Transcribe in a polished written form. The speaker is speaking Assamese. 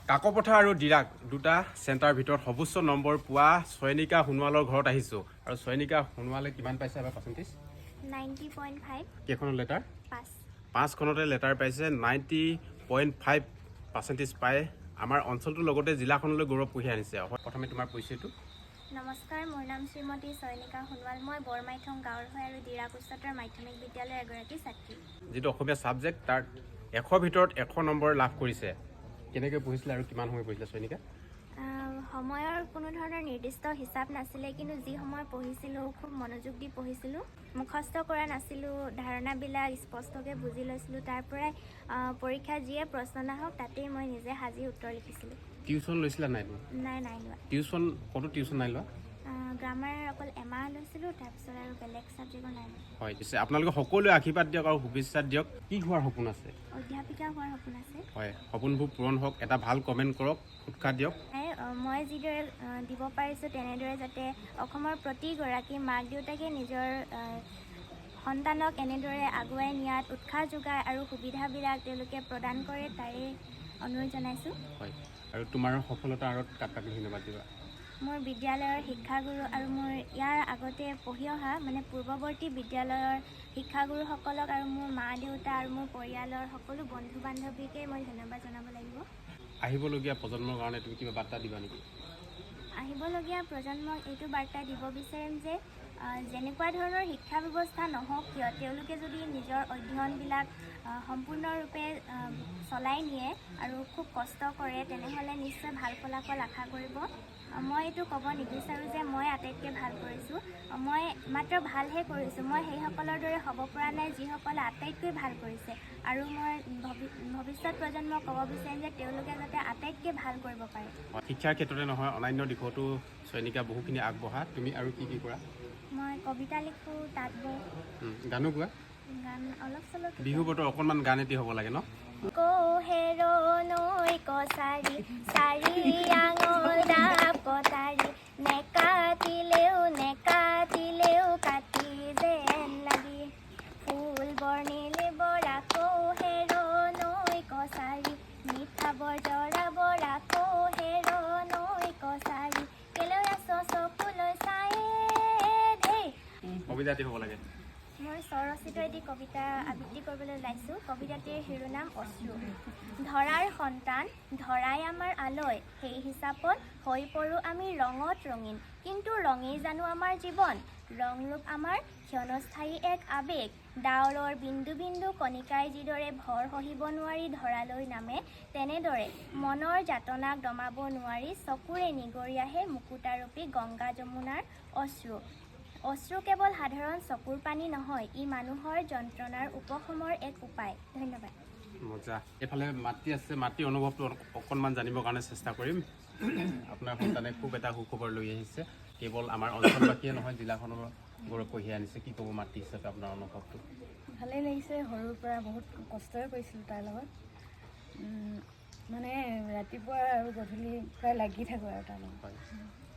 কাকপথাৰ আৰু ডিৰাক দুটা চেণ্টাৰ ভিতৰত সৰ্বোচ্চ নম্বৰ পোৱা চয়নিকা সোণোৱালৰ ঘৰত আহিছোঁ আৰু চয়নিকা সোণোৱালে কিমান পাইছে এবাৰ পাৰ্চেণ্টেজ 90.5 কেইখনত লেটাৰ 5 5খনতে লেটাৰ পাইছে 90.5 পাৰ্চেণ্টেজ পাই আমাৰ অঞ্চলটোৰ লগতে জিলাখনলৈ গৌৰৱ কঢ়িয়াই আনিছে প্ৰথমে তোমাৰ পৰিচয়টো নমস্কাৰ মোৰ নাম শ্ৰীমতী চয়নিকা সোণোৱাল মই বৰমাইথং গাঁৱৰ হয় আৰু ডিৰাক উচ্চতৰ মাধ্যমিক বিদ্যালয়ৰ এগৰাকী ছাত্ৰী যিটো অসমীয়া ছাবজেক্ট তাৰ 100 ভিতৰত 100 নম্বৰ লাভ কৰিছে কেনেকৈ পঢ়িছিলে আৰু কিমান সময় পঢ়িছিলে চয়নিকা সময়ৰ কোনো ধৰণৰ নিৰ্দিষ্ট হিচাপ নাছিলে কিন্তু যি সময় পঢ়িছিলোঁ খুব মনোযোগ দি পঢ়িছিলোঁ মুখস্থ কৰা নাছিলোঁ ধাৰণাবিলাক স্পষ্টকৈ বুজি লৈছিলোঁ তাৰ পৰাই পৰীক্ষা যিয়ে প্ৰশ্ন নাহক তাতেই মই নিজে সাজি উত্তৰ লিখিছিলোঁ টিউশ্যন লৈছিলা নাই নাই লোৱা টিউশ্যন ক'তো টিউশ্যন নাই লোৱা গ্ৰামাৰ অকল এমাহ লৈছিলোঁ তাৰপিছত আৰু বেলেগ ছাবজেক্টৰ নাই লোৱা হয় পিছে আপোনালোকে সকলোৱে আশীৰ্বাদ দিয়ক আৰু শুভেচ্ছা দিয়ক কি হোৱাৰ সপোন আছে অধ্যাপিকা হোৱাৰ সপোন আছে হয় সপোনবোৰ পূৰণ হওক এটা ভাল কমেণ্ট কৰক উৎসাহ দিয়ক মই যিদৰে দিব পাৰিছোঁ তেনেদৰে যাতে অসমৰ প্ৰতিগৰাকী মাক দেউতাকে নিজৰ সন্তানক এনেদৰে আগুৱাই নিয়াত উৎসাহ যোগায় আৰু সুবিধাবিলাক তেওঁলোকে প্ৰদান কৰে তাৰে অনুৰোধ জনাইছোঁ হয় আৰু তোমাৰ সফলতাৰ আঁৰত কাক কাক ধন্যবাদ দিবা মোৰ বিদ্যালয়ৰ শিক্ষাগুৰু আৰু মোৰ ইয়াৰ আগতে পঢ়ি অহা মানে পূৰ্বৱৰ্তী বিদ্যালয়ৰ শিক্ষাগুৰুসকলক আৰু মোৰ মা দেউতা আৰু মোৰ পৰিয়ালৰ সকলো বন্ধু বান্ধৱীকে মই ধন্যবাদ জনাব লাগিব আহিবলগীয়া প্ৰজন্মৰ কাৰণে তুমি কিবা বাৰ্তা দিবা নেকি আহিবলগীয়া প্ৰজন্মক এইটো বাৰ্তা দিব বিচাৰিম যে যেনেকুৱা ধৰণৰ শিক্ষা ব্যৱস্থা নহওক কিয় তেওঁলোকে যদি নিজৰ অধ্যয়নবিলাক সম্পূৰ্ণৰূপে চলাই নিয়ে আৰু খুব কষ্ট কৰে তেনেহ'লে নিশ্চয় ভাল ফলাফল আশা কৰিব মই এইটো ক'ব নিবিচাৰোঁ যে মই আটাইতকৈ ভাল কৰিছোঁ মই মাত্ৰ ভালহে কৰিছোঁ মই সেইসকলৰ দৰে হ'ব পৰা নাই যিসকলে আটাইতকৈ ভাল কৰিছে আৰু মই ভৱিষ্যত প্ৰজন্মক ক'ব বিচাৰিম যে তেওঁলোকে যাতে আটাইতকৈ ভাল কৰিব পাৰে শিক্ষাৰ ক্ষেত্ৰতে নহয় অন্যান্য দিশতো চয়নিকা বহুখিনি আগবঢ়া তুমি আৰু কি কি কৰা মই কবিতা লিখোঁ তাঁত বওঁ গানো গোৱা গান অলপ চলপ বিহু বতৰ অকণমান গান এটি হ'ব লাগে ন কোহেৰ নৈ কছাৰী চাৰি আঙুল ডাব কটাৰী নেকাটিলেও কাটি যেন লাগি ফুল বৰ্ণিলে বৰা কোহেৰ নৈ কছাৰী মিঠা বৰজৰা বৰা কোহেৰ নৈ কছাৰী কেলৈ আছ চকুলৈ চায়ে দেই কবিতা এটি হ'ব লাগে মই স্বৰচিত এটি কবিতা আবৃত্তি কৰিবলৈ ওলাইছোঁ কবিতাটিৰ শিৰোনাম অশ্ৰু ধৰাৰ সন্তান ধৰাই আমাৰ আলয় সেই হিচাপত হৈ পৰোঁ আমি ৰঙত ৰঙীন কিন্তু ৰঙেই জানো আমাৰ জীৱন ৰং ৰূপ আমাৰ ক্ষণস্থায়ী এক আৱেগ ডাৱৰৰ বিন্দু বিন্দু কণিকাই যিদৰে ভৰ সহিব নোৱাৰি ধৰালৈ নামে তেনেদৰে মনৰ যাতনাক দমাব নোৱাৰি চকুৰে নিগৰি আহে মুকুতাৰূপী গংগা যমুনাৰ অশ্ৰু কেৱল সাধাৰণ চকুৰ পানী নহয় ই মানুহৰ যন্ত্ৰণাৰ উপশমৰ এক উপায় ধন্যবাদ মজা এইফালে মাতৃ আছে মাতৃ অনুভৱটো অকণমান জানিবৰ কাৰণে চেষ্টা কৰিম আপোনাৰ সন্তানে খুব এটা সুখবৰ লৈ আহিছে কেৱল আমাৰ অঞ্চলবাসীয়ে নহয় জিলাখনৰ গৌৰৱ কঢ়িয়াই আনিছে কি ক'ব মাতৃ হিচাপে আপোনাৰ অনুভৱটো ভালেই লাগিছে সৰুৰ পৰা বহুত কষ্টই কৰিছিলোঁ তাৰ লগত মানে ৰাতিপুৱা আৰু গধূলি প্ৰায় লাগি থাকোঁ আৰু তাৰ লগত